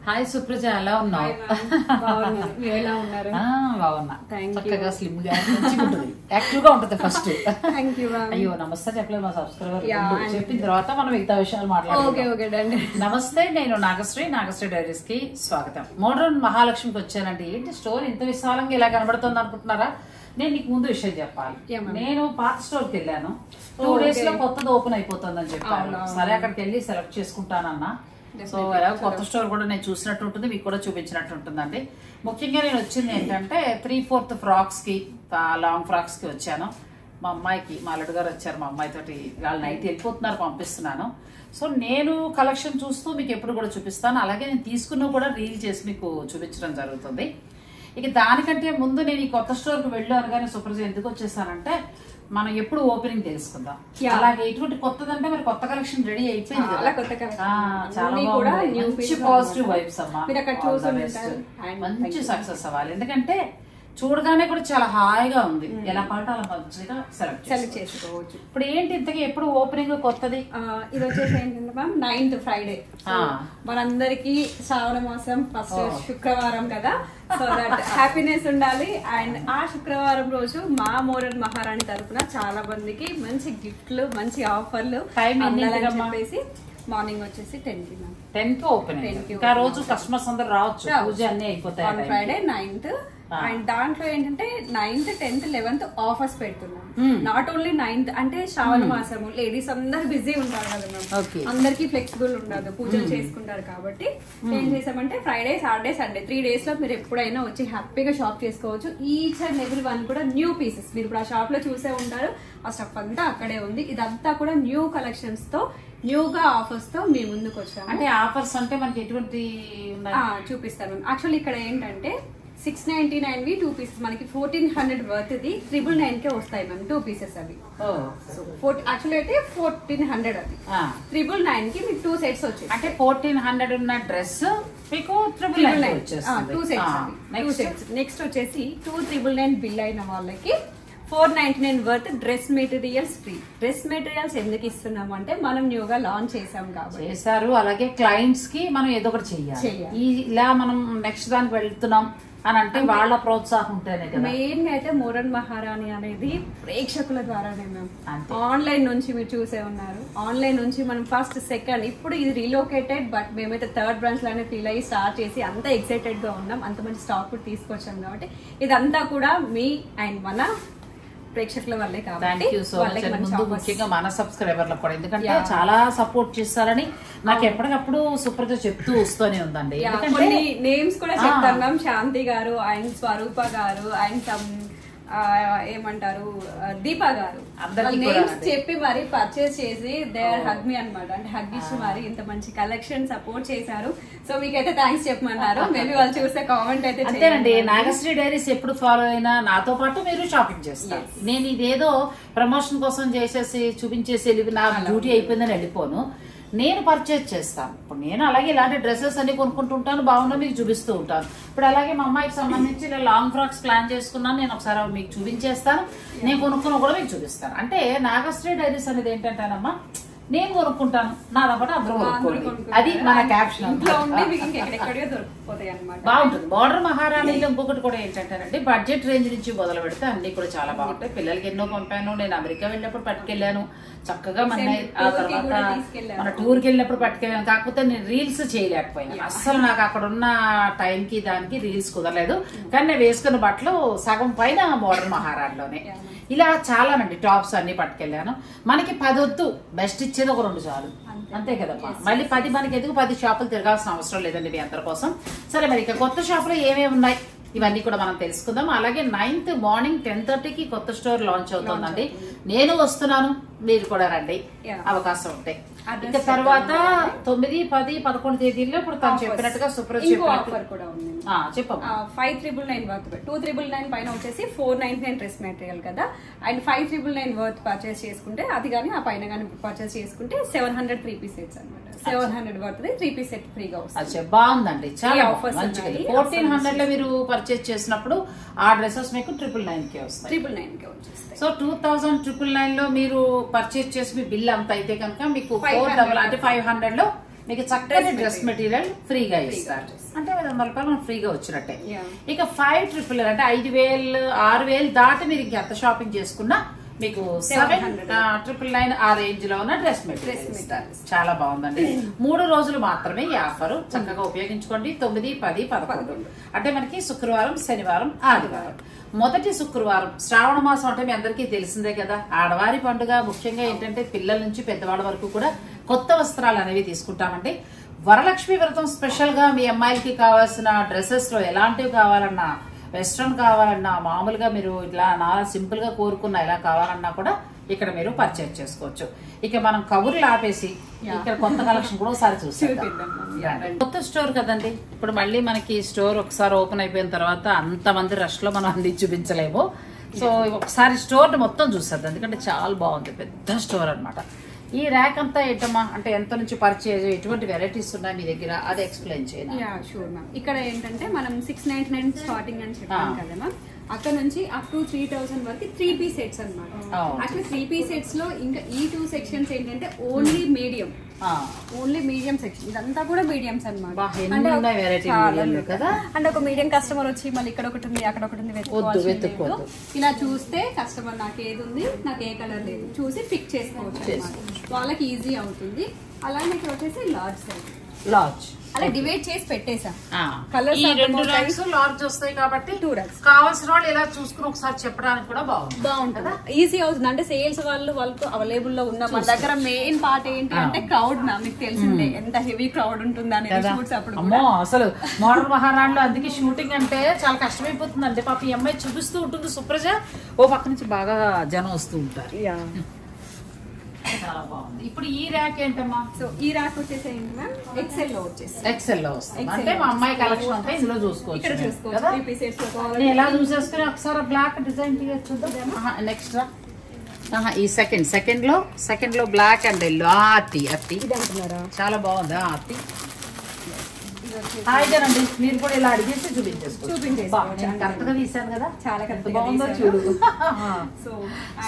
Hi Supraja, ఎలా ఉన్నావు? బాగున్నా. చక్కగా స్లిమ్ గా యాక్టివ్ గా ఉంటుంది. ఫస్ట్ అయ్యో నమస్తే చెప్పలేదు మా సబ్స్క్రైబర్ చెప్పిన తర్వాత మనం మిగతా విషయాలు మాట్లాడుకుందాం. నమస్తే, నేను నాగశ్రీ డైరీస్ కి స్వాగతం. మోడ్రన్ మహాలక్ష్మికి వచ్చానండి. ఏంటి స్టోర్ ఇంత విశాలంగా ఇలా కనబడుతుంది అనుకుంటున్నారా? నేను నీకు ముందు విషయం చెప్పాలి. నేను పాత స్టోర్ కి వెళ్ళాను. 2 days లో కొత్తది ఓపెన్ అయిపోతుందని చెప్పాను. సరే అక్కడికి వెళ్ళి సెలెక్ట్ చేసుకుంటానన్నా. సో కొత్త స్టోర్ కూడా నేను చూసినట్టు ఉంటుంది, మీకు కూడా చూపించినట్టు ఉంటుందండి. ముఖ్యంగా నేను వచ్చింది ఏంటంటే 3/4 ఫ్రాక్స్ కి, లాంగ్ ఫ్రాక్స్ కి వచ్చాను. మా అమ్మాయికి, మా అల్లుడు గారు వచ్చారు, మా అమ్మాయి తోటి వాళ్ళు నైట్ వెళ్ళిపోతున్నారు, పంపిస్తున్నాను. సో నేను కలెక్షన్ చూస్తూ మీకు ఎప్పుడు కూడా చూపిస్తాను. అలాగే నేను తీసుకున్న కూడా రీల్ చేసి మీకు చూపించడం జరుగుతుంది. ఇక దానికంటే ముందు నేను ఈ కొత్త స్టోర్ కి వెళ్ళాను. కానీ సుప్రజ ఎందుకు వచ్చేసానంటే మనం ఎప్పుడు ఓపెనింగ్ తెలుసుకుందాం. అలాగే ఇటువంటి కొత్తదంటే మరి కొత్త కలెక్షన్ రెడీ అయిపోయింది కదా, చాలా మంచి పాజిటివ్ వైబ్స్ అమ్మా. మంచి సక్సెస్ అవ్వాలి, ఎందుకంటే చూడగానే కూడా చాలా హాయిగా ఉంది. ఎలా పడితే అలా మంచిగా సెలెక్ట్ చేసుకోవచ్చు. ఇప్పుడు ఏంటి ఇంతకీ ఎప్పుడు ఓపెనింగ్ కొత్తది? ఇది వచ్చేసి ఏంటంటే మ్యామ్ 9th ఫ్రైడే. మనందరికి శ్రావణ మాసం ఫస్ట్ శుక్రవారం కదా, సో దట్ హ్యాపీనెస్ ఉండాలి. అండ్ ఆ శుక్రవారం రోజు మా మోడర్న్ మహారాణి తరఫున చాలా మందికి మంచి గిఫ్ట్లు, మంచి ఆఫర్లు చెప్పేసి మార్నింగ్ వచ్చేసి 10 కి ఓపెనింగ్. ఇంకా రోజు కస్టమర్స్ అందరు రావచ్చు, పూజ అన్ని అయిపోతాయి. Friday 9th. అండ్ దాంట్లో ఏంటంటే 9th, 10th, 11th ఆఫర్స్ పెడుతున్నాం. నాట్ ఓన్లీ 9th అంటే శ్రావణ మాసము, లేడీస్ అందరు బిజీ ఉంటారు కదా మ్యామ్, అందరికి ఫ్లెక్సిబుల్ ఉండదు, పూజలు చేసుకుంటారు. కాబట్టి ఏం చేసామంటే ఫ్రైడే, సాటర్డే, సండే 3 days లో మీరు ఎప్పుడైనా వచ్చి హ్యాపీగా షాప్ చేసుకోవచ్చు. ఈచ్ అండ్ ఎవ్రీ వన్ కూడా న్యూ పీసెస్. మీరు ఇప్పుడు ఆ షాప్ లో చూసే ఉంటారు, ఆ స్టఫ్ అంతా అక్కడే ఉంది. ఇదంతా కూడా న్యూ కలెక్షన్స్ తో, న్యూగా ఆఫర్స్ తో మీ ముందుకు వచ్చాము. అంటే ఆఫర్స్ అంటే మనకి ఎటువంటి చూపిస్తాను. యాక్చువల్లీ ఇక్కడ ఏంటంటే 699 2 pieces, మనకి 1400 వర్త్ ది 999 కే వస్తాయి మ్యామ్ 2 pieces అవి. యాక్చువల్లీ అయితే 1400 అది, 999 కి మీకు 2 sets వచ్చాయి. అంటే 1400 ఉన్న డ్రెస్ మీకు 999 వచ్చేస్తుంది. 2 sets. నెక్స్ట్ వచ్చేసి 2999 బిల్ అయిన వాళ్ళకి 499 worth dress materials free. Dress materials ఎందుకు ఇస్తున్నాము అంటే మనం న్యూగా లాంచ్ చేసాం కాబట్టి చేశారు. అలాగే క్లయింట్స్ కి మనం ఏదో ఒకటి చెయ్యాలి. ఇలా మనం నెక్స్ట్ దానికి వెళ్తున్నాం అని అంటే వాళ్ళ ప్రోత్సాహం ఉంటేనే కదా. మెయిన్ గా అయితే మోడర్న్ మహారాణి అనేది ప్రేక్షకుల ద్వారానే మ్యామ్. ఆన్లైన్ నుంచి మీరు చూసే ఉన్నారు, ఆన్లైన్ నుంచి మనం ఫస్ట్, సెకండ్, ఇప్పుడు ఇది రీలోకేటెడ్, బట్ మేమైతే 3rd బ్రాంచ్ లానే ఫీల్ అయ్యి స్టార్ట్ చేసి అంత ఎక్సైటెడ్ గా ఉన్నాం. అంత మంచి స్టాక్ కూడా తీసుకొచ్చాం కాబట్టి ఇదంతా కూడా మీ అండ్ మన ప్రేక్షకుల వల్లే కాబట్టి ముఖ్యంగా మన సబ్స్క్రైబర్లకు కూడా, ఎందుకంటే చాలా సపోర్ట్ చేస్తారని నాకు ఎప్పటికప్పుడు సుప్రజ చెప్తూ వస్తూనే ఉందండి. కొన్ని నేమ్స్ కూడా చెప్తాను మ్యామ్. శాంతి గారు, అండ్ స్వరూప గారు, అండ్ ఏమంటారు దీపా గారు, నేమ్స్ చెప్పి మరి పర్చేస్ చేసి దే ఆర్ హగ్ మీ అనమాట. అంటే హగ్ ఇచ్చి మరి ఇంత మంచి కలెక్షన్ సపోర్ట్ చేశారు. సో మీకైతే థ్యాంక్స్ చెప్పమన్నారు. మేబీ వాళ్ళు చూస్తే కామెంట్ అయితే అంతేనండి. నాగశ్రీ డైరీస్ ఎప్పుడు ఫాలో అయినా నాతో పాటు మీరు షాపింగ్ చేస్తారు. నేను ఇదేదో ప్రమోషన్ కోసం చేసేసి చూపించేసి నా డ్యూటీ అయిపోయిందని వెళ్ళిపోను, నేను పర్చేజ్ చేస్తాను. ఇప్పుడు నేను అలాగే ఇలాంటి డ్రెస్సెస్ అన్ని కొనుక్కుంటుంటాను, బాగున్నా మీకు చూపిస్తూ ఉంటాను. ఇప్పుడు అలాగే మా అమ్మాయికి సంబంధించి లాంగ్ ఫ్రాక్స్ ప్లాన్ చేసుకున్నాను, నేను ఒకసారి మీకు చూపించేస్తాను. నేను కొనుక్కున్న కూడా మీకు చూపిస్తాను. అంటే నాగశ్రీ డైరీస్ అనేది ఏంటంటేనమ్మా, నేను కొనుక్కుంటాను, నాతో పాటు అందరూ కొనుక్కోండి, అది మన క్యాప్షన్. బాగుంటుంది. మోడర్న్ మహారాణిలో ఇంకొకటి కూడా ఏంటంటేనండి, బడ్జెట్ రేంజ్ నుంచి మొదలు పెడితే అన్ని కూడా చాలా బాగుంటాయి. పిల్లలకి ఎన్నో పంపాను, నేను అమెరికా వెళ్ళినప్పుడు పట్టుకెళ్ళాను చక్కగా. ఆ తర్వాత మన టూర్కి వెళ్ళినప్పుడు పట్టుకెళ్ళాను. కాకపోతే నేను రీల్స్ చేయలేకపోయాను అస్సలు. నాకు అక్కడ ఉన్న టైంకి దానికి రీల్స్ కుదరలేదు. కానీ నేను వేసుకున్న బట్టలు సగం పైన మోడర్న్ మహారాణిలోనే. ఇలా చాలానండి టాప్స్ అన్ని పట్టుకెళ్ళాను. మనకి 10 వద్దు, బెస్ట్ ఇచ్చేది ఒక 2 చాలు, అంతే కదమ్మా. మళ్ళీ 10 మనకి ఎందుకు 10 షాపులు తిరగాల్సిన అవసరం లేదండి మీ అందరి కోసం. సరే, మరి ఇక కొత్త షాపులో ఏమేమి ఉన్నాయి ఇవన్నీ కూడా మనం తెలుసుకుందాం. అలాగే 9th మార్నింగ్ 10:30కి కొత్త స్టోర్ లాంచ్ అవుతుందండి. నేను వస్తున్నాను, మీరు కూడా రండి, అవకాశం ఉంటాయి. ఇక తర్వాత 9, 10, 11 తేదీల్లో ఇప్పుడు తను చెప్పినట్టుగా సుప్రజ చెప్పమ్మా 5,999 వర్త్, 2,999 పైన వచ్చేసి 499 డ్రెస్ మెటీరియల్ కదా. అండ్ 5,999 వర్త్ పర్చేస్ చేసుకుంటే అది కానీ ఆ పైన కానీ పర్చేస్ చేసుకుంటే 700 3 piece sets అనమాట. 700 వర్త్ 3 piece set ఫ్రీగా వస్తుంది. బాగుందండి, చాలా ఆఫర్స్. 1400 లో మీరు పర్చేస్ చేసినప్పుడు ఆ డ్రెస్సెస్ మీకు 999 కే వస్తాయి. 999 కే వచ్చేస్తాయి. సో 2,999 లో మీరు పర్చేస్ చేసి మీ బిల్ అంత అయితే కనుక మీకు 400 అంటే 500 లో మీకు చక్కటి డ్రెస్ మెటీరియల్ ఫ్రీగా ఇస్తారు. అంటే 500 రూపాయలు మనం ఫ్రీగా వచ్చినట్టే. ఇక 5,000 అంటే 5,000 6,000 దాటి మీరు ఇంకెంత షాపింగ్ చేసుకున్నా మీకు 7,999 ఆ రేంజ్ లో ఉన్న డ్రెస్ మెటీరియల్ ఇస్తారు. చాలా బాగుందండి. 3 రోజులు మాత్రమే ఈ ఆఫర్. చక్కగా ఉపయోగించుకోండి. 9, 10, 11 అంటే మనకి శుక్రవారం, శనివారం, ఆదివారం. మొదటి శుక్రవారం శ్రావణ మాసం అంటే మీ అందరికీ తెలిసిందే కదా, ఆడవారి పండుగ. ముఖ్యంగా ఏంటంటే పిల్లల నుంచి పెద్దవాళ్ళ వరకు కూడా కొత్త వస్త్రాలు అనేవి తీసుకుంటామండి. వరలక్ష్మి వ్రతం స్పెషల్ గా మీ అమ్మాయిలకి కావాల్సిన డ్రెస్సెస్ లో ఎలాంటివి కావాలన్నా, వెస్ట్రన్ కావాలన్నా, మామూలుగా మీరు ఇట్లా నాలా సింపుల్ గా కోరుకున్నా ఎలా కావాలన్నా కూడా ఇక్కడ మీరు పర్చేజ్ చేసుకోవచ్చు. ఇక మనం కబుర్లు ఆపేసి ఇక్కడ కొత్త కలెక్షన్ కూడా ఒకసారి చూసేద్దాం. కొత్త స్టోర్ కదండి, ఇప్పుడు మళ్ళీ మనకి స్టోర్ ఒకసారి ఓపెన్ అయిపోయిన తర్వాత అంతమంది రష్ లో మనం అంది చూపించలేము. సో ఒకసారి స్టోర్ మొత్తం చూసేద్దాం, ఎందుకంటే చాలా బాగుంది. పెద్ద స్టోర్ అన్నమాట. ఈ ర్యాక్ అంతా ఏంటమ్మా అంటే ఎంత నుంచి పర్చేజ్, ఎటువంటి వెరైటీస్ ఉన్నాయి మీ దగ్గర, అది ఎక్స్ప్లెయిన్ చేయండి. Sure ma'am. ఇక్కడ ఏంటంటే మనం 699 స్టార్టింగ్ అని చెప్పాం కదా మ్యామ్. అక్కడ నుంచి అప్ టు 3,000 వరకు 3-piece సెట్స్ అన్నమాట. అట్లా 3-piece సెట్స్ లో ఇంకా ఈ 2 సెక్షన్స్ ఏంటంటే ఓన్లీ మీడియం సెక్షన్. ఇదంతా కూడా మీడియంస్ అన్నమాట. అంటే ఒక మీడియం కస్టమర్ వచ్చి మళ్ళీ ఇక్కడ ఒకటి ఉంది అక్కడ ఒకటి ఉంది వెతుక్కోవాలి. ఇలా చూస్తే కస్టమర్ నాకు ఏది ఉంది, నాకు ఏ కలర్ లేదు చూసి పిక్ చేసుకోవచ్చు. వాళ్ళకి ఈజీ అవుతుంది. అలానే ఇక్కడ వచ్చేసి లార్జ్ అలా డివైడ్ చేసి పెట్టేసాం. కలర్స్ 2 ర్యాక్స్ లార్జ్ వస్తాయి కాబట్టి 2 ర్యాక్స్ కావాల్సిన వాళ్ళు ఇలా చూసుకుని ఒకసారి చెప్పడానికి కూడా బాగుంటుంది. ఈజీ అవుతుంది. అంటే సేల్స్ వాళ్ళకు అవైలబుల్ లో ఉన్న మన దగ్గర మెయిన్ పార్ట్ ఏంటి అంటే క్రౌడ్. మీకు తెలిసిందే ఎంత హెవీ క్రౌడ్ ఉంటుంది అనేది షూట్స్ అప్పుడు. అమ్మో అసలు మోడల్ మహారాణిలో అందుకే షూటింగ్ అంటే చాలా కష్టమైపోతుంది. అంటే పాప ఈ అమ్మాయి చూపిస్తూ ఉంటుంది సుప్రజ, ఓ పక్క నుంచి బాగా జనం వస్తూ ఉంటారు. చాలా బాగుంది. ఇప్పుడు ఈ ర్యాక్ ఏంటమ్మా? సో ఈ ర్యాక్ వచ్చేసి ఏంటి మ్యామ్, ఎక్సెల్ లో వస్తుంది. అంటే మా అమ్మాయి కలెక్షన్ అంతా ఇందులో చూసుకోవచ్చు. ఎలా చూసేసుకుని ఒకసారి బ్లాక్ డిజైన్ చూద్దాం. నెక్స్ట్ ఈ సెకండ్ లో బ్లాక్ అండ్ ఎల్లో ఆర్తి చాలా బాగుంది. ఆర్తి హాయిగానండి. మీరు కూడా ఇలా అడిగేసి చూపించేసుకోవచ్చు. కరెక్ట్ గా తీసాను కదా, చాలా బాగుందో చూడు.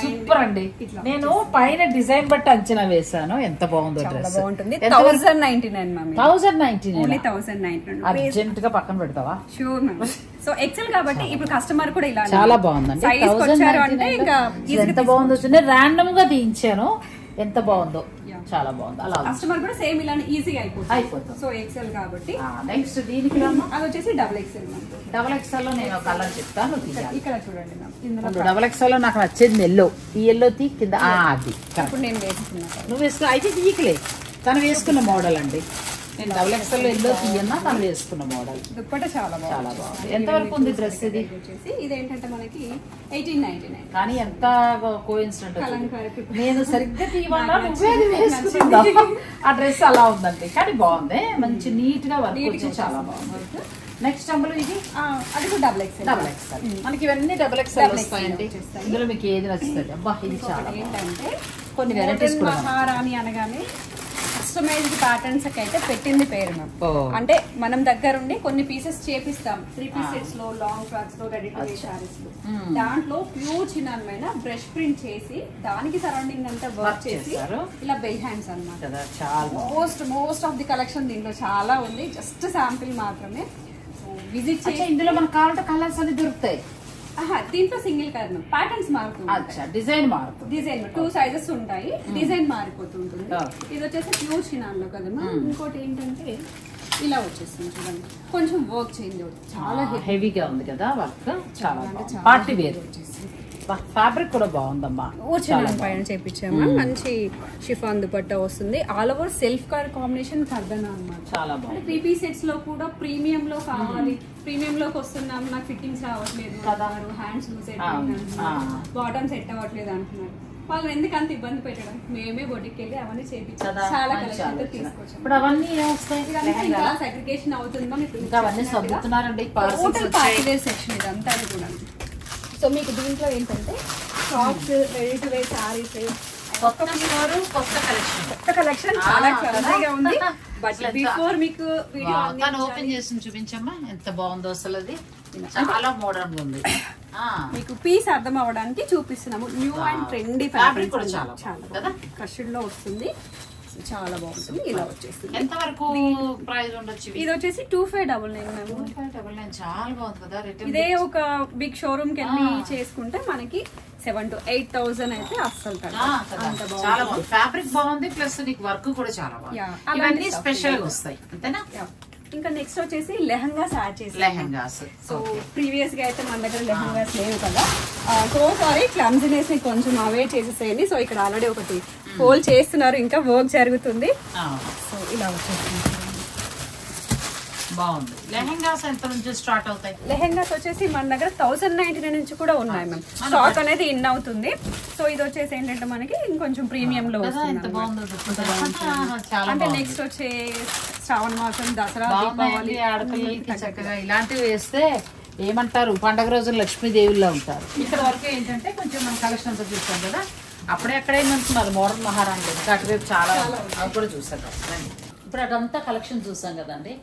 సూపర్ అండి. నేను పైన డిజైన్ బట్టి అంచనా వేసాను. ఎంత బాగుందో డ్రెస్. 1099 అర్జెంట్ గా పక్కన పెడతావా? Sure ma'am. సో ఎక్సెల్ కాబట్టి ఇప్పుడు కస్టమర్ కూడా ఇలా చాలా బాగుందండి. ఎంత బాగుందో ర్యాండమ్ గా తీయించాను. ఎంత బాగుందో, చాలా బాగుంది. అలా కస్టమర్ కూడా సేమ్ ఇలానే ఈజీగా అయిపోతుంది. సో ఎక్సెల్ కాబట్టి నెక్స్ట్ దీనికి అది వచ్చేసి డబుల్ ఎక్సెల్ లో నేను కలర్ చెప్తాను. ఇక్కడ చూడండి డబుల్ ఎక్సెల్ లో నాకు నచ్చేది ఎల్లో. ఈ ఎల్లో తీ కింద అది ఇప్పుడు నేను వేసుకున్నాను. నువ్వు వేసుకున్నా అయితే తీయకలే, తను వేసుకున్న మోడల్ అండి. నేను డబుల్ ఎక్సెల్ లో ఎల్లో తీయన్నా తను వేసుకున్న మోడల్. దుప్పట చాలా బాగుంది. ఎంత వరకు ఉంది డ్రెస్ ఇది? ఇదేంటంటే మనకి 1899. కానీ ఎంత కోఇన్సిడెంట్, నేను సరిగ్గా తీయమన్నా నువ్వే వేసుకున్నావు. ఆ డ్రెస్ అలా ఉందండి, కానీ బాగుంది. మంచి నీట్ గా వర్క్ వచ్చి చాలా బాగుంది. నెక్స్ట్ అమ్మలు ఇది అది కూడా డబుల్ ఎక్సెల్. మనకి ఇవన్నీ డబుల్ ఎక్సెల్ వస్తాయండి. ఇందులో మీకు ఏది నచ్చుతుంది? అబ్బా ఇది చాలా ఏంటంటే కొన్ని వెరైటీస్ మహారాణి అనగానే కస్టమైజ్డ్ ప్యాటర్న్స్ అయితే పెట్టింది పేరు మ్యామ్. అంటే మనం దగ్గరుండి కొన్ని పీసెస్ చేపిస్తాం. 3-piece సెట్స్ లో, లాంగ్ ఫ్రాక్స్ లో, రెడీ టు వేర్ సారీస్ లో. దాంట్లో ప్యూర్ చిన్నమైన బ్రష్ ప్రింట్ చేసి దానికి సరౌండింగ్ అంతా వర్క్ చేసి ఇలా బెల్ హ్యాండ్స్ అన్నమాట. మోస్ట్ ఆఫ్ ది కలెక్షన్ దీంట్లో చాలా ఉంది. జస్ట్ శాంపిల్ మాత్రమే. విజిట్ చేసి ఇందులో మనకు కావాలంటే కలర్స్ అన్ని దొరుకుతాయి. దీంట్లో సింగిల్ కలర్ ప్యాటర్న్స్ మారుతుంది. డిజైన్ 2 సైజెస్ ఉంటాయి. డిజైన్ మారిపోతుంటుంది. ఇది వచ్చేసి ప్యూర్ చినాన్ లో కదమ్మా. ఇంకోటి ఏంటంటే ఇలా వచ్చేస్తుంది చూడండి, కొంచెం వర్క్ చేంజ్ అవుతుంది. చాలా హెవీగా ఉంది కదా వర్క్. చాలా పార్టీ వేర్ ఫ్యాబ్రిక్ కూడా బాగుందమ్మా. పైన చేపించాము. మంచి షిఫాన్ దుపట్టా వస్తుంది. All over self colour combination కర్దనా అన్నమాట. చాలా బాగుంది. 3-piece సెట్స్ లో కూడా ప్రీమియం లో కావాలి, ప్రీమియం లోకి వస్తున్నాం, నాకు ఫిట్టింగ్స్ రావట్లేదు కదా, హ్యాండ్స్ సెట్ బాటమ్ సెట్ అవ్వట్లేదు అంటున్నారు. వాళ్ళు ఎందుకు అంత ఇబ్బంది పెట్టడం, మేమే బొటికి వెళ్ళి అవన్నీ చేపించాం. చాలా కలెక్షన్ తీసుకొచ్చాం. ఇప్పుడు అవన్నీ ఇంకా సెగ్రిగేషన్ అవుతుందో సెక్షన్ ఇదంతా కూడా. సో మీకు దీంట్లో ఏంటంటే frocks, ready to wear saris, కొత్త కలెక్షన్ చాలా క్లాసీగా ఉంది. బట్ బిఫోర్ మీకు వీడియో ఓపెన్ చేసి చూపించమ్మా. ఎంత బాగుందో అసలు, అది చాలా మోడర్న్ ఉంది. మీకు పీస్ అర్థం అవ్వడానికి చూపిస్తున్నాము. న్యూ అండ్ ట్రెండీ ఫ్యాబ్రిక్ చాలా క్రష్డ్ లో వస్తుంది. వచ్చేస్తుంది, చాలా బాగుంటుంది. ఇలా వచ్చేస్తుంది. ఎంత వరకు ప్రైస్ ఉండొచ్చు? ఇది వచ్చేసి 2599 మ్యామ్. 2599 చాలా బాగుంది కదా. ఇదే ఒక బిగ్ షోరూమ్ కి వెళ్ళి చేసుకుంటే మనకి 7,000 to 8,000 అయితే అస్సలు చాలా బాగుంది. ఫ్యాబ్రిక్ బాగుంది, ప్లస్ నీకు వర్క్ కూడా చాలా బాగుంది. ఇవన్నీ స్పెషల్ గా వస్తాయి అంతేనా? ఇంకా నెక్స్ట్ వచ్చేసి లెహంగాస్ యాడ్ చేసి. లెహంగాస్ సో ప్రీవియస్ గా అయితే మన దగ్గర లెహంగాస్ లేవు కదా, సో సారీ క్లమ్జినెస్ ని కొంచెం అవాయిడ్ చేసేసేయండి. సో ఇక్కడ ఆల్రెడీ ఒకటి ఫోల్డ్ చేస్తున్నారు, ఇంకా వర్క్ జరుగుతుంది. సో ఇలా వచ్చేసింది, బాగుంది. లెహంగాస్ ఎంత నుంచి స్టార్ట్ అవుతాయి? లెహంగాస్ వచ్చేసి మన దగ్గర 1099 నుంచి కూడా ఉన్నాయి మ్యామ్. స్టాక్ అనేది ఇన్ అవుతుంది. సో ఇది వచ్చేసి ఏంటంటే మనకి ఇంకొంచెం ప్రీమియం లో వస్తుంది. అంటే నెక్స్ట్ వచ్చే శ్రావణ మాసం, దసరా, దీపావళి ఆడపిల్లలకి చక్కగా ఇలాంటివి వేస్తే ఏమంటారు, పండగ రోజులు లక్ష్మీదేవిలా ఉంటారు. ఇక్కడ వరకు ఏంటంటే కొంచెం మన కలెక్షన్ అంతా చూస్తాం కదా, అప్పుడే అక్కడే ఏమంటున్నారు మోడర్న్ మహారాణి అటువైపు చాలా అవి కూడా చూసారు. ఇప్పుడు అదంతా కలెక్షన్ చూసాం కదండి.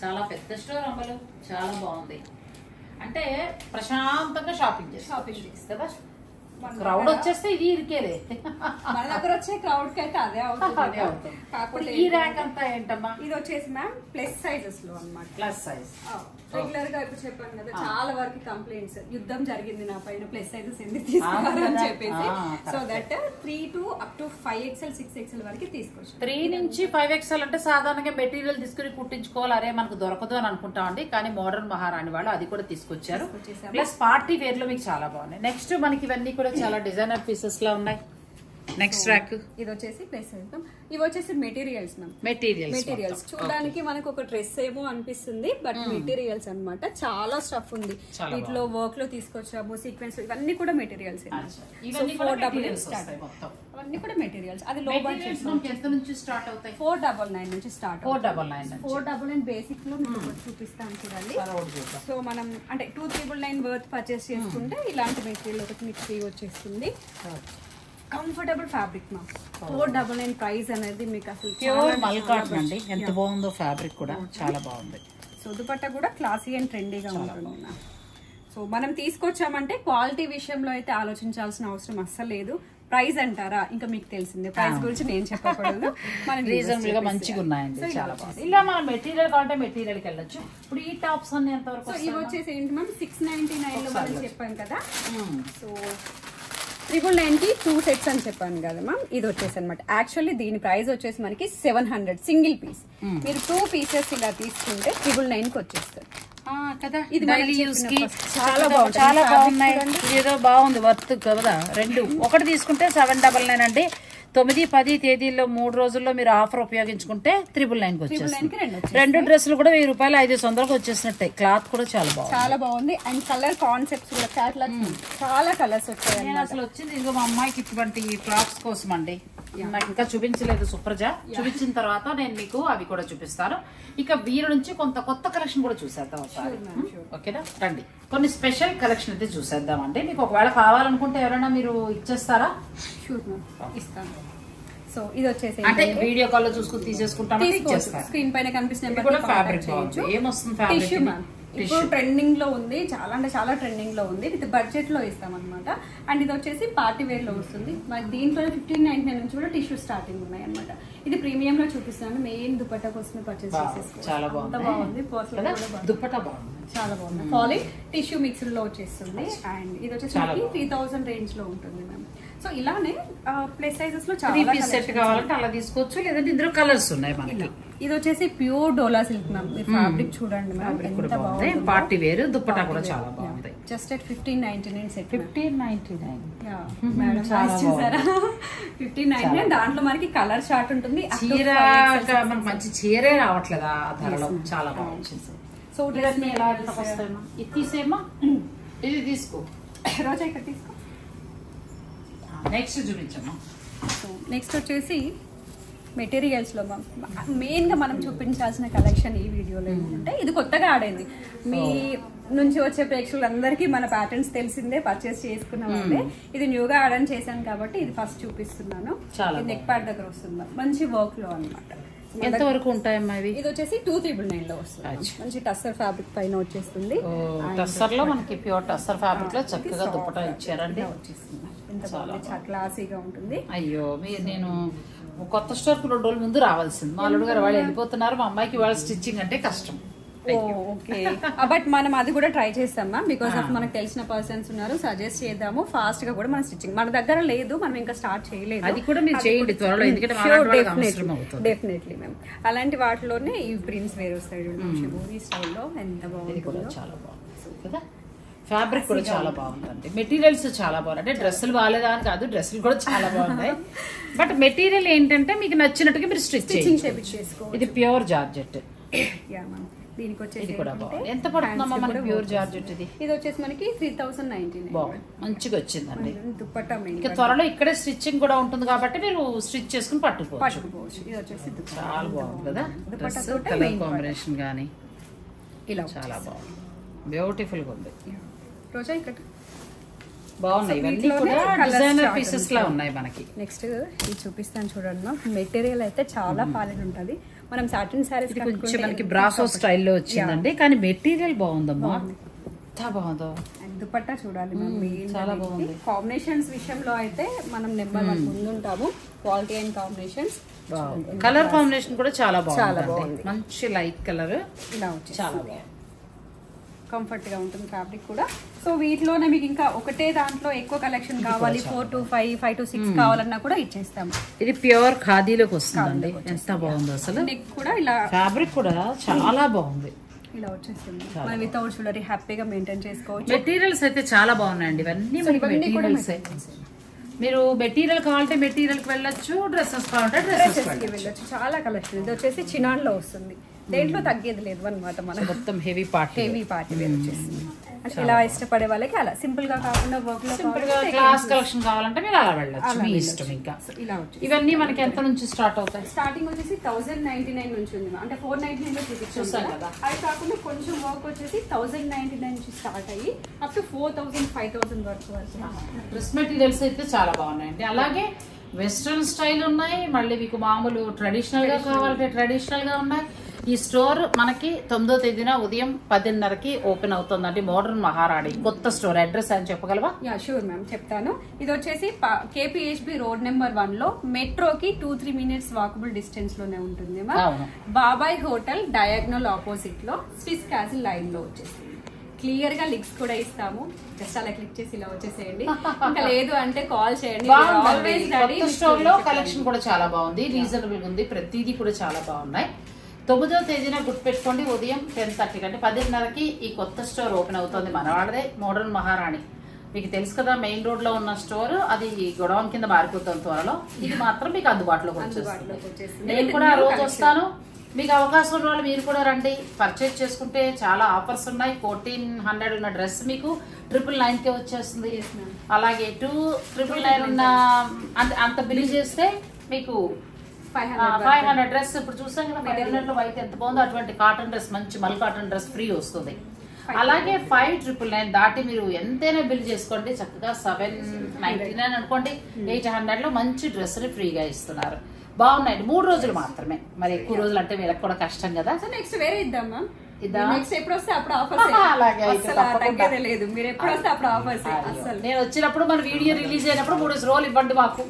చాలా పెద్ద స్టోర్ అమ్మలు, చాలా బాగుంది. అంటే ప్రశాంతంగా షాపింగ్ చేసి కదా. క్రౌడ్ వచ్చేస్తే ఇది ఇరికేదే, మన దగ్గర వచ్చే క్రౌడ్ కి అయితే అదే అవుతుంది. కాకపోతే ఈ ర్యాక్ అంతా ఏంటమ్మా? ఇది వచ్చేసి మ్యామ్ ప్లస్ సైజెస్ లో అన్నమాట. ప్లస్ సైజ్ రెగ్యులర్ గా ఇప్పుడు చెప్పాను కదా, చాలా వరకు కంప్లైంట్స్, యుద్ధం జరిగింది నా పైన ప్లస్ సైజెస్ ఎందుకు తీసుకున్నారని చెప్పేసి. So that 3 to up to 5XL 6XL వరకు తీసుకోవచ్చు. 3 నుంచి 5XL అంటే సాధారణంగా మెటీరియల్ తీసుకుని కుట్టించుకోవాలి, అరే మనకు దొరకదు అని అనుకుంటామండి. కానీ మోడర్న్ మహారాణి వాళ్ళు అది కూడా తీసుకొచ్చారు. ప్లస్ పార్టీ వేర్ లో మీకు చాలా బాగున్నాయి. నెక్స్ట్ మనకి ఇవన్నీ కూడా చాలా డిజైనర్ పీసెస్ లా ఉన్నాయి. నెక్స్ట్ ర్యాక్ ఇది వచ్చేసి ప్లస్ సైజ్. ఇవి వచ్చేసి మెటీరియల్స్ మెటీరియల్స్ చూడడానికి మనకు ఒక డ్రెస్ ఏమో అనిపిస్తుంది, బట్ మెటీరియల్స్ అన్నమాట. చాలా స్టఫ్ ఉంది వీటిలో. వర్క్ లో తీసుకొచ్చాము, సీక్వెన్స్ ఇవన్నీ కూడా మెటీరియల్స్. అవన్నీ కూడా మెటీరియల్స్. అది లో బడ్జెట్ ఎంత నుంచి స్టార్ట్ అవుతాయి? 499 నుంచి స్టార్ట్. 499 బేసిక్ లో మీకు చూపిస్తాను చూడండి. సో మనం అంటే 2,999 వర్త్ పర్చేస్ చేసుకుంటే ఇలాంటి మెటీరియల్ ఒకటి మీకు ఫ్రీ వచ్చేస్తుంది. Comfortable fabric ma'am. 499 ప్రైస్ అనేది మీకు అసలు ప్యూర్ మల్ కాటన్ అండి. ఎంత బాగుందో ఫ్యాబ్రిక్ కూడా చాలా బాగుంది. సో దుపట్టా కూడా క్లాసీ అండ్ ట్రెండీగా ఉంటుంది. సో మనం తీసుకొచ్చామంటే క్వాలిటీ విషయంలో అయితే ఆలోచించాల్సిన అవసరం అస్సలు లేదు. ప్రైస్ అంటారా, ఇంకా మీకు తెలిసిందే, ప్రైస్ గురించి నేను చెప్పకూడదు. మనం రీజనబుల్ గా మంచిగా ఉన్నాయండి, చాలా బాగుంది. ఇలా మనం మెటీరియల్ కావాలంటే మెటీరియల్ కి వెళ్ళొచ్చు. ఇప్పుడు ఈ టాప్స్ అన్ని ఎంత వరకు? ఇవి వచ్చేసి ఏంటి మ్యామ్ 699 లో మనం చెప్పాం కదా. సో 999 కి 2 సెట్స్ అని చెప్పాను కదా మ్యామ్. ఇది వచ్చేసి అనమాట. యాక్చువల్లీ దీని ప్రైస్ వచ్చేసి మనకి 700 సింగిల్ పీస్. మీరు 2 పీసెస్ ఇలా తీసుకుంటే 999 కి వచ్చేస్తుంది కదా. ఇది డైలీ యూస్ కి చాలా బాగుంది, చాలా బాగున్నాయి. ఏదో బాగుంది వర్త్ కదా. రెండు ఒకటి తీసుకుంటే 799 అండి. 9, 10 తేదీల్లో 3 రోజుల్లో మీరు ఆఫర్ ఉపయోగించుకుంటే 999 కి వచ్చేస్తుంది. 2 డ్రెస్సులు కూడా 1000 రూపాయలు 500కి వచ్చేసినట్టే. క్లాత్ కూడా చాలా బాగుంది. అండ్ కలర్ కాన్సెప్ట్స్ కూడా చాలా కలర్స్ వచ్చాయి. నేను అసలు వచ్చింది ఇదిగో మా అమ్మాయికి ఇటువంటి ఫ్రాక్స్ కోసం అండి. నాకు ఇంకా చూపించలేదు సుప్రజ. చూపించిన తర్వాత నేను మీకు అవి కూడా చూపిస్తాను. ఇక వీరి నుంచి కొంత కొత్త కలెక్షన్ కూడా చూసేద్దాం ఒకసారి. ఓకేనా, రండి. కొన్ని స్పెషల్ కలెక్షన్ అయితే చూసేద్దాం అండి. మీకు ఒకవేళ కావాలనుకుంటే ఎవరైనా మీరు ఇచ్చేస్తారా? ఇస్తాను. సో ఇది వచ్చేసి అంటే వీడియో కాల్ లో చూసుకుని తీసేసుకుంటాం. స్క్రీన్ పైన కనిపిస్తున్న ఫ్యాబ్రిక్ ఏమొస్తుంది? ఫ్యాబ్రిక్ ఇప్పుడు ట్రెండింగ్ లో ఉంది, చాలా అంటే చాలా ట్రెండింగ్ లో ఉంది. విత్ బడ్జెట్ లో ఇస్తాం అనమాట. అండ్ ఇది వచ్చేసి పార్టీ వేర్ లో వస్తుంది. మరి దీంట్లో 1599 నుంచి కూడా టిష్యూ స్టార్టింగ్ ఉన్నాయి అనమాట. ఇది ప్రీమియం లో చూపిస్తాను. మెయిన్ దుపట్టా కోసం పర్చేస్ చేసేసుకోవచ్చు. చాలా బాగుంది. దుపట్టా బాగుంది, చాలా బాగుంది. ఫాలింగ్ టిష్యూ మిక్స్డ్ లో వచ్చేస్తుంది. అండ్ ఇది వచ్చేసి 3000 రేంజ్ లో ఉంటుంది మ్యామ్. సో ఇలానే ప్లస్ సైజెస్ లో చాలా సెట్ కావాలంటే అలా తీసుకోవచ్చు, లేదంటే ఇందులో కలర్స్ ఉన్నాయి మనకి. ఇది వచ్చేసి ప్యూర్ డోలా సిల్క్ మ్యామ్. ఫ్యాబ్రిక్ చూడండి మ్యామ్, ఎంత బాగుంది. పార్టీ వేర్ దుపట్టా కూడా చాలా బాగుంది. Just at 1599 set. 1599 మేడం చూసారా? 1599. దాంట్లో మనకి కలర్ షార్ట్ ఉంటుంది. చీర మనకి మంచి చీరే రావట్లేదా ఆ ధరలో? చాలా బాగుంది. సో డ్రెస్ ఎలా వస్తాయమ్మా? ఇది తీసేమ్మా, ఇది తీసుకో. రోజా ఇక్కడ తీసుకో. నెక్స్ట్ చూపించమ్మా. సో నెక్స్ట్ వచ్చేసి మెటీరియల్స్ లో మెయిన్ గా మనం చూపించాల్సిన కలెక్షన్ ఈ వీడియోలో ఏంటంటే, ఇది కొత్తగా ఆడైంది. మీ నుంచి వచ్చే ప్రేక్షకులందరికీ మన ప్యాటర్న్స్ తెలిసిందే, పర్చేస్ చేసుకున్న వాళ్ళే. ఇది న్యూగా ఆడన్ చేశాను కాబట్టి ఇది ఫస్ట్ చూపిస్తున్నాను. నెక్ పార్ట్ దగ్గర వస్తుంది, మంచి వర్క్ లో అనమాట. ఎంత వరకు ఉంటాయమ్మా ఇవి? ఇది వచ్చేసి 2999 లో వస్తుంది. మంచి టస్సర్ ఫ్యాబ్రిక్ పైన వచ్చేస్తుంది. టస్సర్ లో మనకి ప్యూర్ టస్సర్ ఫ్యాబ్రిక్ లో చక్కగా దుపట్టా ఇచ్చారండి. వచ్చేస్తుంది. ఎంత బాగుంది, చాలా క్లాసీగా ఉంటుంది. అయ్యో, మీరు నేను కొత్త స్టోర్ కు 2 రోజుల ముందు రావాల్సింది. మా అల్లుడు గారు వాళ్ళు వెళ్ళిపోతున్నారు, మా అమ్మాయికి వాళ్ళ స్టిచ్చింగ్ అంటే కష్టం. ఓకే, బట్ మనం అది కూడా ట్రై చేస్తాం మ్యామ్, బికాస్ ఆఫ్ మనకు తెలిసిన పర్సన్స్ ఉన్నారు, సజెస్ట్ చేద్దాము. ఫాస్ట్ గా కూడా మన స్టిచ్చింగ్ మన దగ్గర లేదు, మనం ఇంకా స్టార్ట్ చేయలేదు. అది కూడా మీరు చేయండి త్వరలో, ఎందుకంటే డెఫినెట్లీ మ్యామ్. అలాంటి వాటిలోనే ఈ ప్రింట్స్ వేరే వస్తాయి షిబోరి స్టైల్లో. ఎంత బాగుంది, చాలా బాగుంది కదా. ఫ్యాబ్రిక్ కూడా చాలా బాగుందండి, మెటీరియల్స్ చాలా బాగుంది. అంటే డ్రెస్సులు బాగాలేదా అని కాదు, డ్రెస్సులు కూడా చాలా బాగున్నాయి. బట్ మెటీరియల్ ఏంటంటే మీకు నచ్చినట్టుగా మీరు స్టిచ్చింగ్ చేసుకోవచ్చు. ఇది ప్యూర్ జార్జెట్. దీనికి వచ్చేసి ఎంత పడుతుందమ్మా మనకి ప్యూర్ జార్జెట్? ఇది వచ్చేసి మనకి 3099. మంచిగా వచ్చిందండి. దుపట్టా ఇంకా త్వరలో ఇక్కడే స్టిచ్చింగ్ కూడా ఉంటుంది కాబట్టి మీరు స్టిచ్ చేసుకుని పట్టుకోవచ్చు. ఇది వచ్చేసి చాలా బాగుంది కదా, కలర్ కాంబినేషన్ గానీ ఇలా చాలా బాగుంది, బ్యూటిఫుల్ గా ఉంది. రోజా ఇక్కడ బాగున్నాయి, ఇవన్నీ కూడా డిజైనర్ పీసెస్ లా ఉన్నాయి మనకి. నెక్స్ట్ ఇది చూపిస్తాను చూడండి. మెటీరియల్ అయితే చాలా క్వాలిటీ ఉంటది. మనం సాటిన్ సారీస్ కొంచెం మనకి బ్రాసో స్టైల్లో వచ్చిందండి, కానీ మెటీరియల్ బాగుందమ్మా, ఎంత బాగుందో. దుపట్టా చూడాలి చాలా బాగుంది. కాంబినేషన్స్ విషయంలో అయితే మనం నెంబర్ 1 ముందుంటాము. Quality and combinations, colour combination కూడా చాలా బాగుంది. మంచి లైట్ కలర్, ఇలా వచ్చి చాలా బాగుంది, కంఫర్ట్ గా ఉంటుంది ఫ్యాబ్రిక్ కూడా. సో వీటిలోనే మీకు ఇంకా ఒకటే దాంట్లో ఎక్కువ కలెక్షన్ కావాలి, 4 to 5, 5 to 6 కావాలన్నా కూడా ఇచ్చేస్తాము. ఇది ప్యూర్ ఖాదీలోకి వస్తుందండి, ఎంత బాగుందో అసలు. నెక్ కూడా ఇలా, ఫ్యాబ్రిక్ కూడా చాలా బాగుంది, ఇలా వచ్చేస్తుంది. మనం వితౌట్ జ్యువెలరీ హ్యాపీగా మెయింటైన్ చేసుకోవచ్చు. మెటీరియల్స్ అయితే చాలా బాగున్నాయండి, ఇవన్నీ మెటీరియల్స్. మీరు మెటీరియల్ కావాలంటే మెటీరియల్ కి వెళ్ళొచ్చు, డ్రెస్సెస్ కావాలంటే డ్రెస్సెస్ కి వెళ్ళొచ్చు. చాలా కలెక్షన్. ఇది వచ్చేసి చినాన్ లో వస్తుంది, దేంట్లో తగ్గేది లేదు అనమాట. మనం మొత్తం హెవీ పార్టీ వేర్ వచ్చేస్తుంది. ఇలా ఇష్టపడే వాళ్ళకి అలా సింపుల్ గా కాకుండా వర్క్ లో సింపుల్ గా క్లాస్ కలెక్షన్ కావాలంటే మీరు అలా వెళ్ళొచ్చు, మీ ఇష్టం. ఇంకా ఇలా వచ్చి ఇవన్నీ మనకి ఎంత నుంచి స్టార్ట్ అవుతాయి? స్టార్టింగ్ వచ్చేసి 1099 నుంచి ఉంది, అంటే 499 లో చూపించాం కదా. అది కాకుండా కొంచెం వర్క్ వచ్చేసి 1099 నుంచి స్టార్ట్ అయ్యి అప్ టు 4000, 5000 వరకు. డ్రెస్ మెటీరియల్స్ అయితే చాలా బాగున్నాయండి. అలాగే వెస్ట్రన్ స్టైల్ ఉన్నాయి, మళ్ళీ మీకు మామూలు ట్రెడిషనల్ గా కావాలంటే ట్రెడిషనల్ గా ఉన్నాయి. ఈ స్టోర్ మనకి 9వ తేదీన ఉదయం 10:30కి ఓపెన్ అవుతుందండి. మోడర్న్ మహారాణి కొత్త స్టోర్. అడ్రస్ అని చెప్పగలవా? యా షూర్ మ్యామ్, చెప్తాను. ఇది వచ్చేసి KPHB రోడ్ నెంబర్ 1 లో మెట్రోకి 2-3 minutes వాకబుల్ డిస్టెన్స్ లోనే ఉంటుంది. బాబాయ్ హోటల్ డయాగ్నల్ ఆపోజిట్ లో స్విస్ క్యాసిల్ లైన్ లో వచ్చేసింది. క్లియర్ గా లింక్స్ కూడా ఇస్తాము, జస్ట్ అలా క్లిక్ చేసి ఇలా వచ్చేసేయండి. ఇంకా లేదు అంటే కాల్ చేయండి. స్టోర్ లో కలెక్షన్ కూడా చాలా బాగుంది, రీజనబుల్ ఉంది, ప్రతిదీ కూడా చాలా బాగున్నాయి. 9వ తేదీన గుర్తుపెట్టుకోండి, ఉదయం 10:30 అంటే 10:30కి ఈ కొత్త స్టోర్ ఓపెన్ అవుతుంది. మనవాడదే మోడర్న్ మహారాణి. మీకు తెలుసు కదా, మెయిన్ రోడ్ లో ఉన్న స్టోర్ అది గొడవన్ కింద మారిపోతుంది త్వరలో. ఇది మాత్రం మీకు అందుబాటులోకి వచ్చేస్తుంది. నేను కూడా ఆ రోజు వస్తాను, మీకు అవకాశం ఉన్న వాళ్ళు మీరు కూడా రండి. పర్చేజ్ చేసుకుంటే చాలా ఆఫర్స్ ఉన్నాయి. 1400 ఉన్న డ్రెస్ మీకు 999కే వచ్చేస్తుంది. అలాగే 2999 ఉన్న అంత బిల్ చేస్తే మీకు 500 డ్రెస్. ఇప్పుడు చూసాం కదా 500 వైట్ ఎంత బాగుందో, అటువంటి కాటన్ డ్రెస్, మంచి మల్ కాటన్ డ్రెస్ ఫ్రీ వస్తుంది. అలాగే 5999 దాటి మీరు ఎంతైనా బిల్ చేసుకోండి, చక్కగా 799 అనుకోండి, 800 లో మంచి డ్రెస్ ని ఫ్రీగా ఇస్తున్నారు. బాగున్నాయండి. 3 రోజులు మాత్రమే, మరి ఎక్కువ రోజులు అంటే వీళ్ళకి కూడా కష్టం కదా. నెక్స్ట్ వేరే ఇద్దామా? నేను వచ్చినప్పుడు మన వీడియో రిలీజ్ అయినప్పుడు 3 రోజులు ఇవ్వండి మాకు,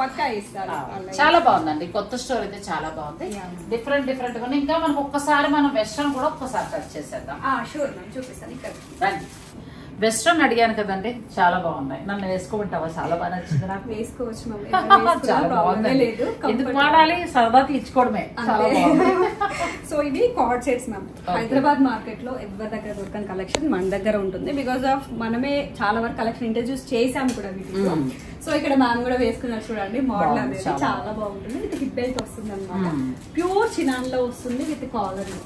పక్కా ఇస్తారు. చాలా బాగుందండి, కొత్త స్టోర్ అయితే చాలా బాగుంది. డిఫరెంట్ డిఫరెంట్ గా. ఇంకా మనం ఒక్కసారి మనం వెస్ట్రన్ కూడా ఒక్కసారి టచ్ చేసేద్దాం. చూపిస్తాను. వెస్ట్రన్ అడిగాను కదండి, చాలా బాగున్నాయి. నన్ను వేసుకోమంటావా? చాలా బాగా నచ్చింది నాకు. వేసుకోవచ్చు, చాలా బాగుంది. ఎందుకు వాడాలి, సరదా తీర్చుకోవడమే. సో ఇవి card sets ma'am. Hyderabad market లో ఎవరి దగ్గర దొరకని కలెక్షన్ మన దగ్గర ఉంటుంది. బికాస్ ఆఫ్ మనమే చాలా వరకు కలెక్షన్ ఇంట్రడ్యూస్ చేసాము కూడా వీటిలో. సో ఇక్కడ మ్యామ్ కూడా వేసుకున్నారు చూడండి, మోడల్ అనేది చాలా బాగుంటుంది. విత్ హిప్ బెల్ట్ వస్తుంది అనమాట. ప్యూర్ చినాన్ లో వస్తుంది విత్ కాలర్.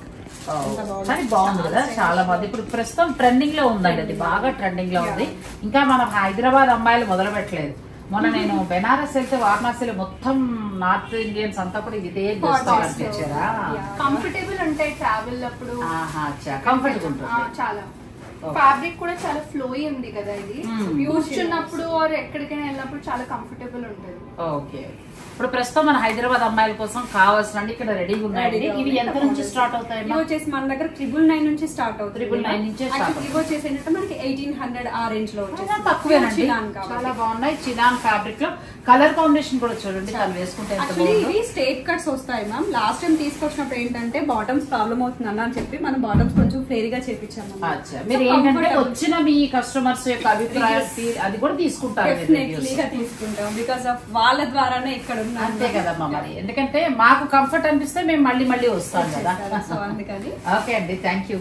బాగుంది కదా, చాలా బాగుంది. ఇప్పుడు ప్రస్తుతం ట్రెండింగ్ లో ఉందండి, అది బాగా ట్రెండింగ్ లో ఉంది. ఇంకా మనం హైదరాబాద్ అమ్మాయిలు మొదలు పెట్టలేదు. మొన్న నేను బెనారస్ వెళ్తే వారణాసిలో మొత్తం నార్త్ ఇండియన్స్ అంతా కూడా ఇదే కనిపించారా. కంఫర్టబుల్ ఉంటాయి ట్రావెల్ అప్పుడు, కంఫర్టబుల్ ఉంటుంది చాలా. ఫ్యాబ్రిక్ కూడా చాలా ఫ్లోయి ఉంది కదా, ఇది కూర్చున్నప్పుడు ఆర్ ఎక్కడికైనా వెళ్ళినప్పుడు చాలా కంఫర్టబుల్ ఉంటుంది. ఓకే, ఇప్పుడు ప్రస్తుతం మన హైదరాబాద్ అమ్మాయిల కోసం కావాల్సిన ఇక్కడ రెడీగా ఉన్నాయి. ఇవి ఎంత నుంచి స్టార్ట్ అవుతాయి? ఇవి వచ్చేసి మన దగ్గర 999 నుంచి స్టార్ట్ అవుతుంది. 999 నుంచి స్టార్ట్. ఇవి వచ్చేసి ఏంటంటే మనకి 1800 ఆ రేంజ్ లో వచ్చేసి తక్కువేనండి, చాలా బాగున్నాయి. చినాన్ ఫ్యాబ్రిక్ లో కలర్ కాంబినేషన్ కూడా చూడండి, తను వేసుకుంటే ఇవి స్ట్రైట్ కట్స్ వస్తాయి మ్యామ్. లాస్ట్ టైం తీసుకొచ్చినప్పుడు ఏంటంటే బాటమ్స్ ప్రాబ్లమ్ అవుతుంది అన్న అని చెప్పి మనం బాటమ్స్ కొంచెం ఫ్లేరీగా చేపించాము. మీరు ఏంటంటే వచ్చిన మీ కస్టమర్స్ యొక్క అభిప్రాయం అది కూడా తీసుకుంటారు, తీసుకుంటాం. బికాస్ ఆఫ్ వాళ్ళ ద్వారానే ఇక్కడ ఉన్నాం. అంతే కదమ్మా మరి, ఎందుకంటే మాకు కంఫర్ట్ అనిపిస్తే మేము మళ్ళీ మళ్ళీ వస్తాం కదా. అందుకని ఓకే అండి, థ్యాంక్ యూ.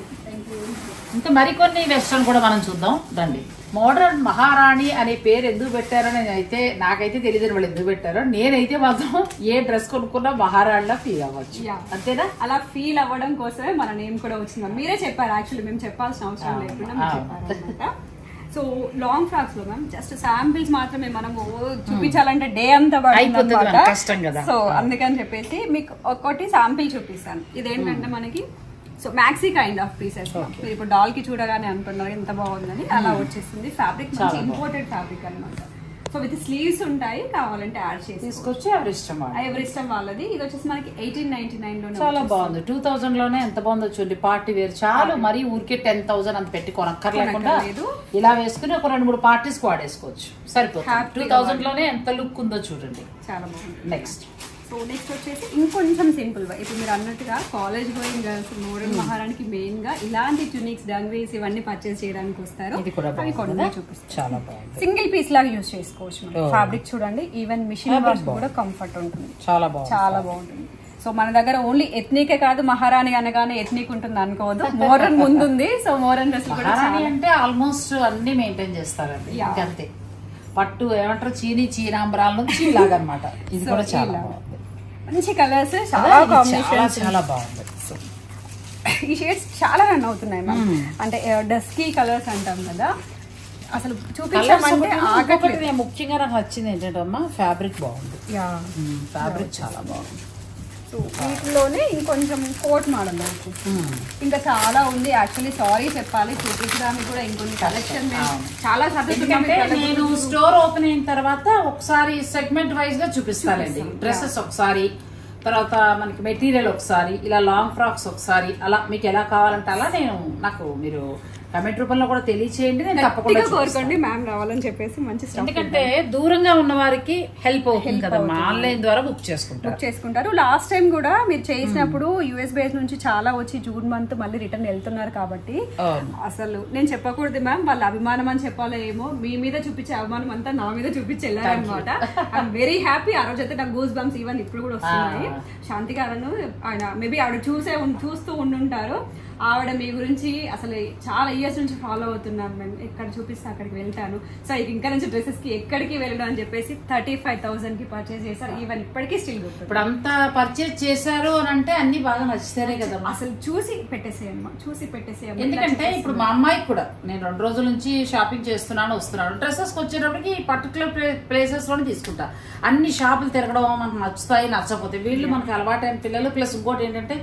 ఇంకా మరికొన్ని వెస్ట్రన్ కూడా మనం చూద్దాం రండి. మోడర్న్ మహారాణి అనే పేరు ఎందుకు పెట్టారని నాకైతే తెలియదు వాళ్ళు ఎందుకు పెట్టారో. నేనైతే మాత్రం ఏ డ్రెస్ కొనుక్కున్నా మహారాణిలా ఫీల్ అవ్వచ్చు, అంతేనా? అలా ఫీల్ అవ్వడం కోసమే మన నేమ్ కూడా వచ్చింది. మీరే చెప్పారు, యాక్చువల్లీ మేము చెప్పాల్సిన అవసరం లేకుండా చెప్పారు. సో లాంగ్ ఫ్రాక్స్ లో మ్యామ్ జస్ట్ శాంపిల్స్ మాత్రమే మనం చూపించాలంటే డే అంతా పడుతుంది. సో అందుకని చెప్పేసి మీకు ఒకటి శాంపిల్ చూపిస్తాను. ఇదేంటంటే మనకి so maxi kind of pieces. మీరు ఇప్పుడు డాల్ కి చూడగానే అనుకున్నారు ఎంత బాగుందని. అలా వచ్చేస్తుంది. ఫ్యాబ్రిక్ మంచి ఇంపోర్టెడ్ ఫ్యాబ్రిక్ అనమాట. సో విత్ స్లీవ్స్ ఉంటాయి, కావాలంటే యాడ్ చేసి తీసుకొచ్చి ఎవరి ఇష్టం వాళ్ళది. ఇది వచ్చేసి మనకి 1899 లో చాలా బాగుంది. 2000 లోనే ఎంత బాగుందో చూడండి. పార్టీ వేర్ చాలా మరీ ఊరికే 10,000 అంత పెట్టి కొనక్కర్లేకుండా ఇలా వేసుకుని ఒక 2-3 పార్టీస్ వాడేసుకోవచ్చు, సరిపోతుంది. 2000 లోనే ఎంత లుక్ ఉందో చూడండి, చాలా బాగుంది. నెక్స్ట్ వచ్చేసి ఇంకొంచెం సింపుల్ గా ఇప్పుడు మీరు అన్నట్టుగా కాలేజ్ గోయింగ్ గర్ల్స్ మోడర్న్ మహారానికి మెయిన్ గా ఇలాంటి టునిక్స్ డన్వేస్ ఇవన్నీ పర్చేస్ చేయడానికి వస్తారు. అవి కొన్ని చూపిస్తారు. సింగిల్ పీస్ లాగా యూజ్ చేసుకోవచ్చు. ఫ్యాబ్రిక్ చూడండి, ఈవెన్ మిషన్ వాష్ కూడా కంఫర్ట్ ఉంటుంది, చాలా బాగుంటుంది. సో మన దగ్గర ఓన్లీ ఎథ్నికే కాదు, మహారాణి అనగానే ఎథ్నిక్ ఉంటుంది అనుకోవద్దు, మోడర్న్ ముందుంది. సో మోడర్న్ డ్రెస్ అంటే ఆల్మోస్ట్ అన్ని మెయింటైన్ చేస్తారండి, అంతే. పట్టు ఏమంటారు, చీనాంబరాల నుంచి ఇలాగనమాట. ఇది కూడా చాలా మంచి కలర్స్, చాలా బాగుంది. ఈ షేడ్స్ చాలా రన్ అవుతున్నాయి మ్యామ్. అంటే డస్కీ కలర్స్ అంటాం కదా, అసలు చూపించామంటే ముఖ్యంగా నాకు నచ్చింది ఏంటంటే అమ్మా ఫ్యాబ్రిక్ బాగుంది. ఫ్యాబ్రిక్ చాలా బాగుంది. వీటిలోనే ఇంకొంచెం కోట్ మోడల్ ఇంకా చాలా ఉంది. యాక్చువల్లీ సారీ చెప్పాలి, చూపించడానికి కూడా ఇంకొన్ని కలెక్షన్ చాలా నేను స్టోర్ ఓపెన్ అయిన తర్వాత ఒకసారి సెగ్మెంట్ వైజ్ గా చూపిస్తానండి. డ్రెస్సెస్ ఒకసారి, తర్వాత మనకి మెటీరియల్ ఒకసారి, ఇలా లాంగ్ ఫ్రాక్స్ ఒకసారి, అలా మీకు ఎలా కావాలంటే అలా నాకు మీరు కమెంట్ రూపంలో కూడా తెలియచేయండి. నేను తప్పకుండా కోరుకోండి మ్యామ్ రావాలని చెప్పేసి మంచి. ఎందుకంటే దూరంగా ఉన్న వారికి హెల్ప్ అవుతుంది కదా, ఆన్లైన్ ద్వారా బుక్ చేసుకుంటారు. లాస్ట్ టైం కూడా మీరు చేసినప్పుడు యుఎస్ బేస్ నుంచి చాలా వచ్చి జూన్ మంత్ మళ్ళీ రిటర్న్ వెళ్తున్నారు కాబట్టి అసలు నేను చెప్పకూడదు మ్యామ్, వాళ్ళ అభిమానం అని చెప్పాలో ఏమో, మీ మీద చూపించే అభిమానం అంతా నా మీద చూపించి వెళ్ళారనమాట. I'm very happy. ఆ రోజు అయితే నాకు గూస్ బంప్స్ ఈవెన్ ఇప్పుడు కూడా వస్తున్నాయి. శాంతి గారు ఆయన మేబీ ఆవిడ చూస్తూ ఉండుంటారు. ఆవిడ మీ గురించి అసలు చాలా ఇయర్స్ నుంచి ఫాలో అవుతున్నాను మేము. ఎక్కడ చూపిస్తే అక్కడికి వెళ్తాను. సో ఇంకా నుంచి డ్రెస్సెస్ కి ఎక్కడికి వెళ్ళడం అని చెప్పేసి 35,000 కి పర్చేస్ చేశారు. ఈవెన్ ఇప్పటికీ స్టిల్ గుర్తు. ఇప్పుడు అంతా పర్చేస్ చేశారు అని అంటే అన్ని బాగా నచ్చుతారే కదా, అసలు చూసి పెట్టేసేయమ్మా. ఎందుకంటే ఇప్పుడు మా అమ్మాయికి కూడా నేను 2 రోజుల నుంచి షాపింగ్ వస్తున్నాను. డ్రెస్సెస్ వచ్చేటప్పటికి పర్టికులర్ ప్లేసెస్ లోనే తీసుకుంటా. అన్ని షాపులు తిరగడం మనకు నచ్చుతాయి, నచ్చకపోతే వీళ్ళు మనకి అలవాటైన పిల్లలు. ప్లస్ ఇంకోటి ఏంటంటే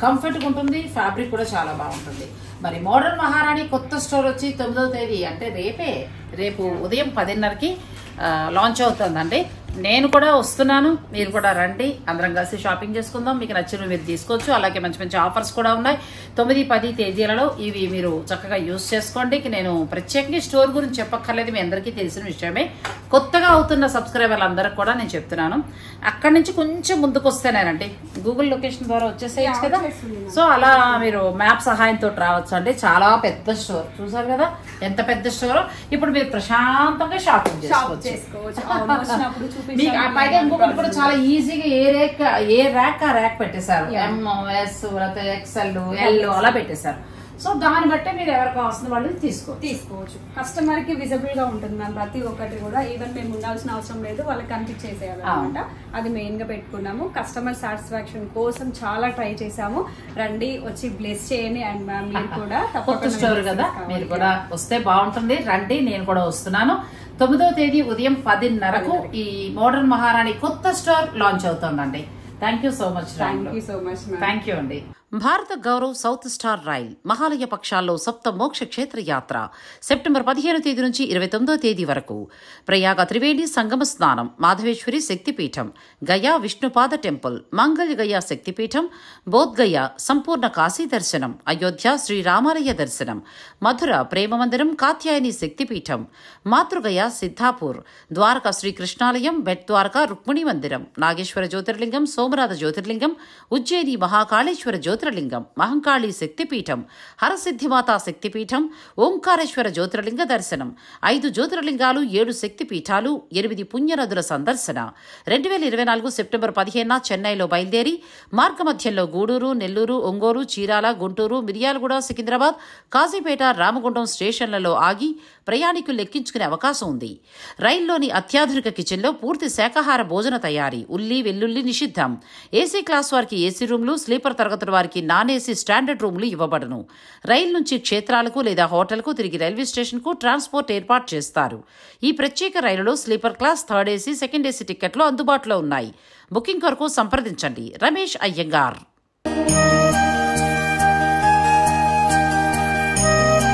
కంఫర్ట్గా ఉంటుంది, ఫ్యాబ్రిక్ కూడా చాలా బాగుంటుంది. మరి మోడర్న్ మహారాణి కొత్త స్టోర్ వచ్చి 9వ తేదీ అంటే రేపు ఉదయం 10:30కి లాంచ్ అవుతుందండి. నేను కూడా వస్తున్నాను, మీరు కూడా రండి, అందరం కలిసి షాపింగ్ చేసుకుందాం. మీకు నచ్చినవి మీరు తీసుకోవచ్చు. అలాగే మంచి మంచి ఆఫర్స్ కూడా ఉన్నాయి 9-10 తేదీలలో. ఇవి మీరు చక్కగా యూజ్ చేసుకోండి. నేను ప్రత్యేకంగా స్టోర్ గురించి చెప్పక్కర్లేదు, మీ అందరికీ తెలిసిన విషయమే. కొత్తగా అవుతున్న సబ్స్క్రైబర్లు అందరికి కూడా నేను చెప్తున్నాను, అక్కడి నుంచి కొంచెం ముందుకు వస్తేనేనండి గూగుల్ లొకేషన్ ద్వారా వచ్చేసేయచ్చు కదా. సో అలా మీరు మ్యాప్ సహాయంతో రావచ్చు అండి. చాలా పెద్ద స్టోర్, చూసారు కదా ఎంత పెద్ద స్టోర్. ఇప్పుడు మీరు ప్రశాంతంగా షాపింగ్ చేసుకోవచ్చు. పైగా ఇంకొకటి కూడా చాలా ఈజీగా ఏ ర్యాక్ ఆ ర్యాక్ పెట్టేశారు. MS, XL, L అలా పెట్టేశారు. సో దాన్ని బట్టి మీరు ఎవరికి కావాల్సిన వాళ్ళు తీసుకోవచ్చు. కస్టమర్ కి విజిబుల్ గా ఉంటుంది మ్యామ్ ప్రతి ఒక్కటి కూడా. ఈవెన్ మేము ఉండాల్సిన అవసరం లేదు, వాళ్ళకి కనిపించేసేయాలన్నమాట. అది మెయిన్ గా పెట్టుకున్నాము. కస్టమర్ సాటిస్ఫాక్షన్ కోసం చాలా ట్రై చేసాము. రండి, వచ్చి బ్లెస్ చేయండి. అండ్ మ్యామ్ మీరు కూడా కొత్త స్టోర్ కదా, మీరు కూడా వస్తే బాగుంటుంది. రండి, నేను కూడా వస్తున్నాను. 9వ తేదీ ఉదయం 10:30కు ఈ మోడర్న్ మహారాణి కొత్త స్టోర్ లాంచ్ అవుతుందండి. Thank you so much. Thank you so much. Thank you అండి. Bharat Gaurav south star rail Mahalaya పక్షాల్లో సప్త మోక్ష క్షేత్ర యాత్ర సెప్టెంబర్ 15వ తేదీ నుంచి 29వ తేదీ వరకు. ప్రయాగ త్రివేణి సంగమ స్నానం, మాధవేశ్వరి శక్తిపీఠం, గయా విష్ణుపాద టెంపుల్, మంగళ గయా శక్తిపీఠం, బోధ్గయ సంపూర్ణ కాశీ దర్శనం, అయోధ్య శ్రీరామాలయ దర్శనం, మధుర ప్రేమ మందిరం కాత్యాయని శక్తిపీఠం, మాతృగయ సిద్ధాపూర్, ద్వారకా శ్రీకృష్ణాలయం, బెట్ ద్వారకా రుక్మిణి మందిరం, నాగేశ్వర జ్యోతిర్లింగం, సోమనాథ జ్యోతిర్లింగం, ఉజ్జయిని మహాకాళేశ్వర జ్యోతిర్లింగం, మహంకాళి శక్తిపీఠం, హరసిద్ధిమాతా శక్తిపీఠం, ఓంకారేశ్వర జ్యోతిర్లింగ దర్శనం, 5 జ్యోతిర్లింగాలు, 7 శక్తిపీఠాలు, 8 పుణ్యనదుల సందర్శన. 2024 సెప్టెంబర్ 15న చెన్నైలో బయలుదేరి మార్గమధ్యంలో గూడూరు, నెల్లూరు, ఒంగోలు, చీరాల, గుంటూరు, మిర్యాలగూడ, సికింద్రాబాద్, కాజీపేట, రామగుండం స్టేషన్లలో ఆగి ప్రయాణికులు లెక్కించుకునే అవకాశం ఉంది. రైల్లోని అత్యాధునిక కిచెన్లో పూర్తి శాకాహార భోజన తయారీ, ఉల్లి వెల్లుల్లి నిషిద్ధం. ఏసీ క్లాస్ వారికి ఏసీ రూమ్లు, స్లీపర్ తరగతుల వారికి నాన్ ఏసీ స్టాండర్డ్ రూమ్లు ఇవ్వబడును. రైలు నుంచి క్షేత్రాలకు లేదా హోటల్కు తిరిగి రైల్వే స్టేషన్కు ట్రాన్స్పోర్ట్ ఏర్పాటు చేస్తారు. ఈ ప్రత్యేక రైలులో sleeper class, third AC, second AC టికెట్లు అందుబాటులో ఉన్నాయి. బుకింగ్ కొరకు సంప్రదించండి. రమేష్ అయ్యంగార్.